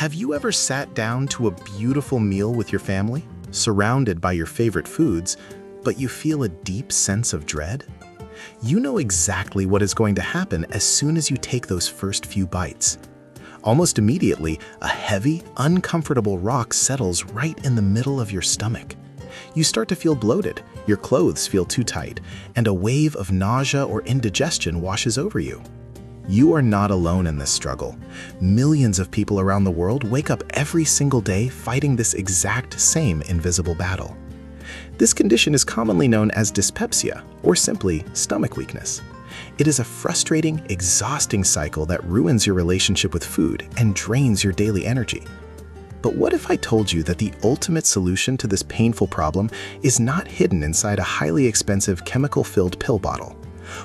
Have you ever sat down to a beautiful meal with your family, surrounded by your favorite foods, but you feel a deep sense of dread? You know exactly what is going to happen as soon as you take those first few bites. Almost immediately, a heavy, uncomfortable rock settles right in the middle of your stomach. You start to feel bloated, your clothes feel too tight, and a wave of nausea or indigestion washes over you. You are not alone in this struggle. Millions of people around the world wake up every single day fighting this exact same invisible battle. This condition is commonly known as dyspepsia, or simply stomach weakness. It is a frustrating, exhausting cycle that ruins your relationship with food and drains your daily energy. But what if I told you that the ultimate solution to this painful problem is not hidden inside a highly expensive chemical-filled pill bottle?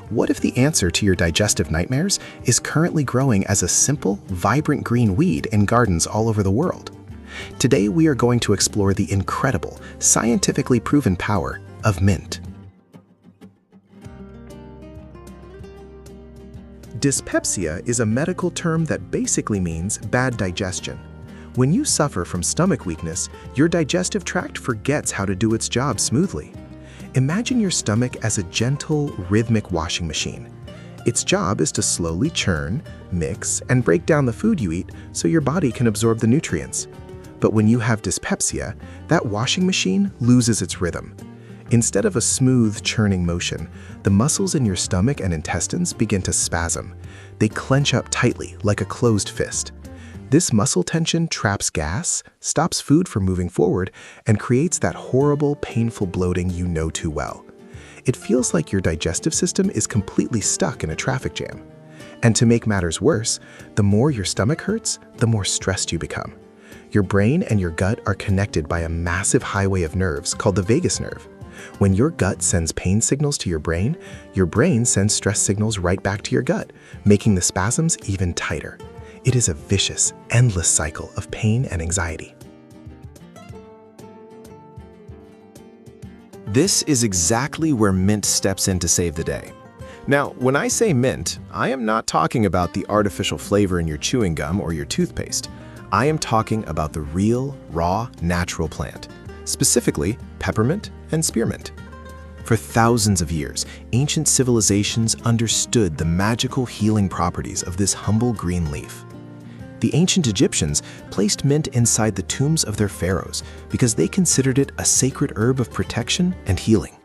What if the answer to your digestive nightmares is currently growing as a simple, vibrant green weed in gardens all over the world? Today we are going to explore the incredible, scientifically proven power of mint. Dyspepsia is a medical term that basically means bad digestion. When you suffer from stomach weakness, your digestive tract forgets how to do its job smoothly. Imagine your stomach as a gentle, rhythmic washing machine. Its job is to slowly churn, mix, and break down the food you eat so your body can absorb the nutrients. But when you have dyspepsia, that washing machine loses its rhythm. Instead of a smooth, churning motion, the muscles in your stomach and intestines begin to spasm. They clench up tightly, like a closed fist. This muscle tension traps gas, stops food from moving forward, and creates that horrible, painful bloating you know too well. It feels like your digestive system is completely stuck in a traffic jam. And to make matters worse, the more your stomach hurts, the more stressed you become. Your brain and your gut are connected by a massive highway of nerves called the vagus nerve. When your gut sends pain signals to your brain sends stress signals right back to your gut, making the spasms even tighter. It is a vicious, endless cycle of pain and anxiety. This is exactly where mint steps in to save the day. Now, when I say mint, I am not talking about the artificial flavor in your chewing gum or your toothpaste. I am talking about the real, raw, natural plant, specifically peppermint and spearmint. For thousands of years, ancient civilizations understood the magical healing properties of this humble green leaf. The ancient Egyptians placed mint inside the tombs of their pharaohs because they considered it a sacred herb of protection and healing.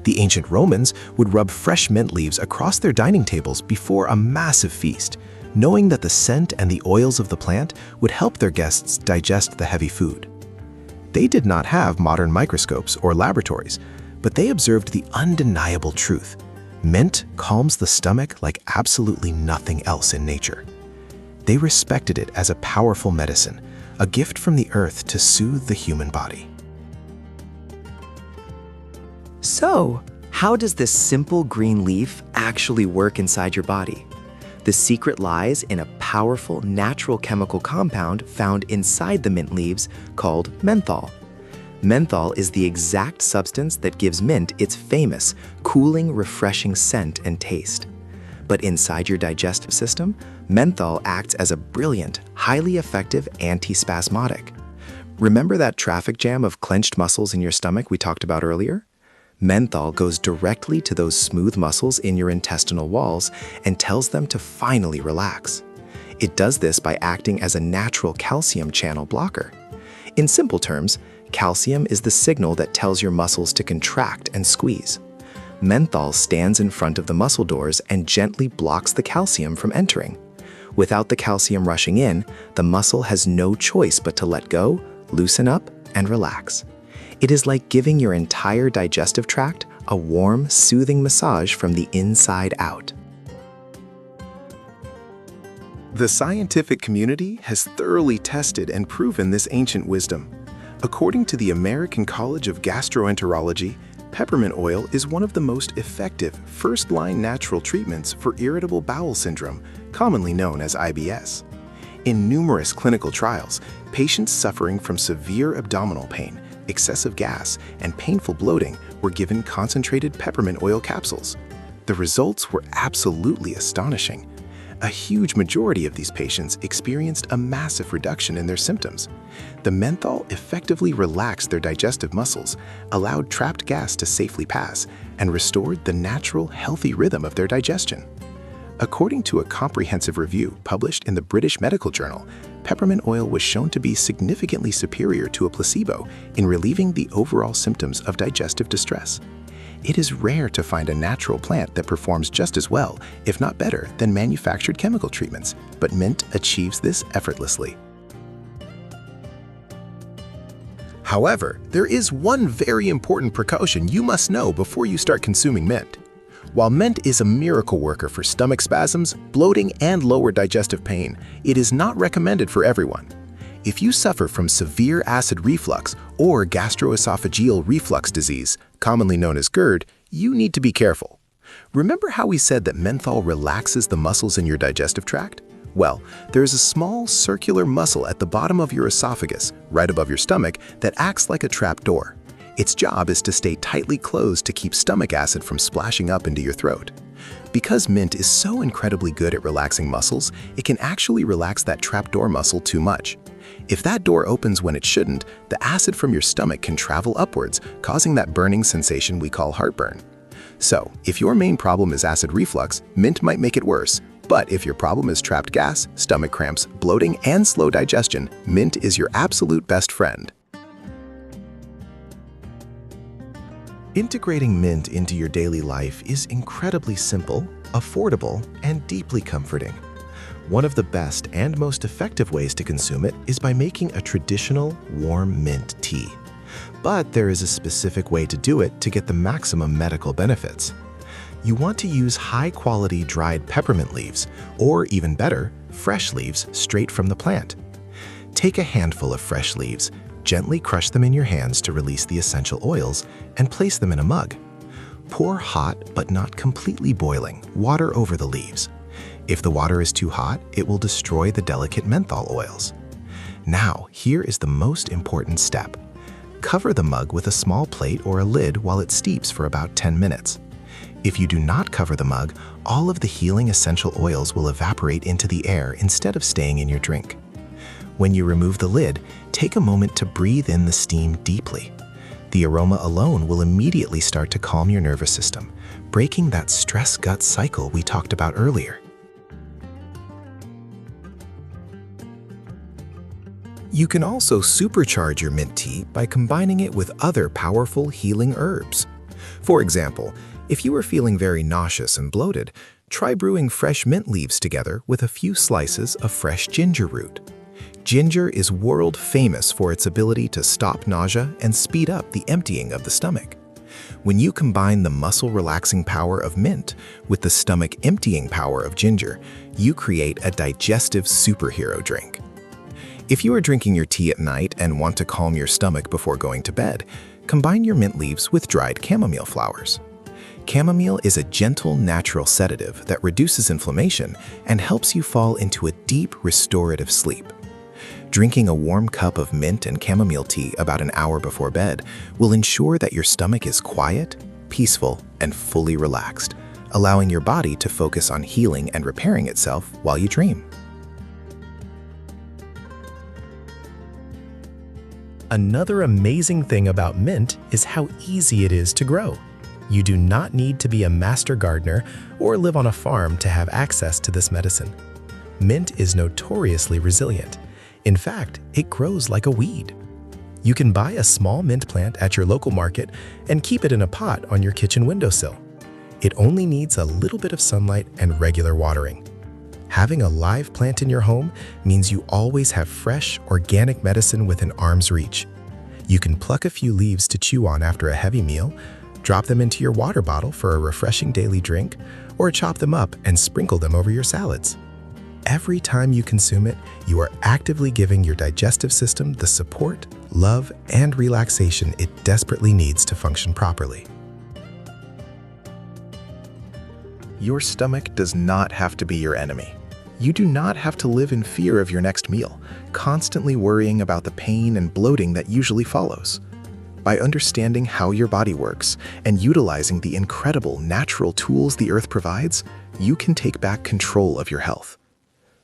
The ancient Romans would rub fresh mint leaves across their dining tables before a massive feast, knowing that the scent and the oils of the plant would help their guests digest the heavy food. They did not have modern microscopes or laboratories, but they observed the undeniable truth. Mint calms the stomach like absolutely nothing else in nature. They respected it as a powerful medicine, a gift from the earth to soothe the human body. So, how does this simple green leaf actually work inside your body? The secret lies in a powerful natural chemical compound found inside the mint leaves called menthol. Menthol is the exact substance that gives mint its famous, cooling, refreshing scent and taste. But inside your digestive system, menthol acts as a brilliant, highly effective antispasmodic. Remember that traffic jam of clenched muscles in your stomach we talked about earlier? Menthol goes directly to those smooth muscles in your intestinal walls and tells them to finally relax. It does this by acting as a natural calcium channel blocker. In simple terms, calcium is the signal that tells your muscles to contract and squeeze. Menthol stands in front of the muscle doors and gently blocks the calcium from entering. Without the calcium rushing in, the muscle has no choice but to let go, loosen up, and relax. It is like giving your entire digestive tract a warm, soothing massage from the inside out. The scientific community has thoroughly tested and proven this ancient wisdom. According to the American College of Gastroenterology, peppermint oil is one of the most effective first-line natural treatments for irritable bowel syndrome, commonly known as IBS. In numerous clinical trials, patients suffering from severe abdominal pain, excessive gas, and painful bloating were given concentrated peppermint oil capsules. The results were absolutely astonishing. A huge majority of these patients experienced a massive reduction in their symptoms. The menthol effectively relaxed their digestive muscles, allowed trapped gas to safely pass, and restored the natural, healthy rhythm of their digestion. According to a comprehensive review published in the British Medical Journal, peppermint oil was shown to be significantly superior to a placebo in relieving the overall symptoms of digestive distress. It is rare to find a natural plant that performs just as well, if not better, than manufactured chemical treatments, but mint achieves this effortlessly. However, there is one very important precaution you must know before you start consuming mint. While mint is a miracle worker for stomach spasms, bloating, and lower digestive pain, it is not recommended for everyone. If you suffer from severe acid reflux or gastroesophageal reflux disease, commonly known as GERD, you need to be careful. Remember how we said that menthol relaxes the muscles in your digestive tract? Well, there is a small circular muscle at the bottom of your esophagus, right above your stomach, that acts like a trap door. Its job is to stay tightly closed to keep stomach acid from splashing up into your throat. Because mint is so incredibly good at relaxing muscles, it can actually relax that trapdoor muscle too much. If that door opens when it shouldn't, the acid from your stomach can travel upwards, causing that burning sensation we call heartburn. So, if your main problem is acid reflux, mint might make it worse. But if your problem is trapped gas, stomach cramps, bloating, and slow digestion, mint is your absolute best friend. Integrating mint into your daily life is incredibly simple, affordable, and deeply comforting. One of the best and most effective ways to consume it is by making a traditional warm mint tea. But there is a specific way to do it to get the maximum medical benefits. You want to use high-quality dried peppermint leaves, or even better, fresh leaves straight from the plant. Take a handful of fresh leaves, gently crush them in your hands to release the essential oils, and place them in a mug. Pour hot, but not completely boiling, water over the leaves. If the water is too hot, it will destroy the delicate menthol oils. Now, here is the most important step. Cover the mug with a small plate or a lid while it steeps for about 10 minutes. If you do not cover the mug, all of the healing essential oils will evaporate into the air instead of staying in your drink. When you remove the lid, take a moment to breathe in the steam deeply. The aroma alone will immediately start to calm your nervous system, breaking that stress gut cycle we talked about earlier. You can also supercharge your mint tea by combining it with other powerful healing herbs. For example, if you are feeling very nauseous and bloated, try brewing fresh mint leaves together with a few slices of fresh ginger root. Ginger is world famous for its ability to stop nausea and speed up the emptying of the stomach. When you combine the muscle-relaxing power of mint with the stomach-emptying power of ginger, you create a digestive superhero drink. If you are drinking your tea at night and want to calm your stomach before going to bed, combine your mint leaves with dried chamomile flowers. Chamomile is a gentle, natural sedative that reduces inflammation and helps you fall into a deep, restorative sleep. Drinking a warm cup of mint and chamomile tea about an hour before bed will ensure that your stomach is quiet, peaceful, and fully relaxed, allowing your body to focus on healing and repairing itself while you dream. Another amazing thing about mint is how easy it is to grow. You do not need to be a master gardener or live on a farm to have access to this medicine. Mint is notoriously resilient. In fact, it grows like a weed. You can buy a small mint plant at your local market and keep it in a pot on your kitchen windowsill. It only needs a little bit of sunlight and regular watering. Having a live plant in your home means you always have fresh, organic medicine within arm's reach. You can pluck a few leaves to chew on after a heavy meal, drop them into your water bottle for a refreshing daily drink, or chop them up and sprinkle them over your salads. Every time you consume it, you are actively giving your digestive system the support, love, and relaxation it desperately needs to function properly. Your stomach does not have to be your enemy. You do not have to live in fear of your next meal, constantly worrying about the pain and bloating that usually follows. By understanding how your body works and utilizing the incredible natural tools the earth provides, you can take back control of your health.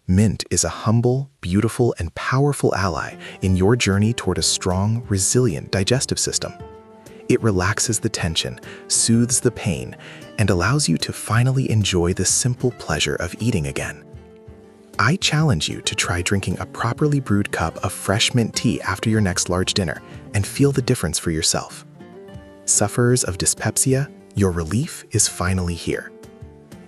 Mint is a humble, beautiful, and powerful ally in your journey toward a strong, resilient digestive system. It relaxes the tension, soothes the pain, and allows you to finally enjoy the simple pleasure of eating again. I challenge you to try drinking a properly brewed cup of fresh mint tea after your next large dinner and feel the difference for yourself. Sufferers of dyspepsia, your relief is finally here.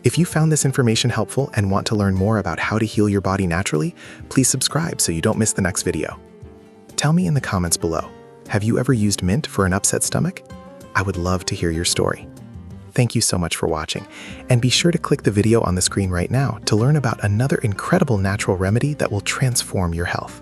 If you found this information helpful and want to learn more about how to heal your body naturally, please subscribe so you don't miss the next video. Tell me in the comments below, have you ever used mint for an upset stomach? I would love to hear your story. Thank you so much for watching, and be sure to click the video on the screen right now to learn about another incredible natural remedy that will transform your health.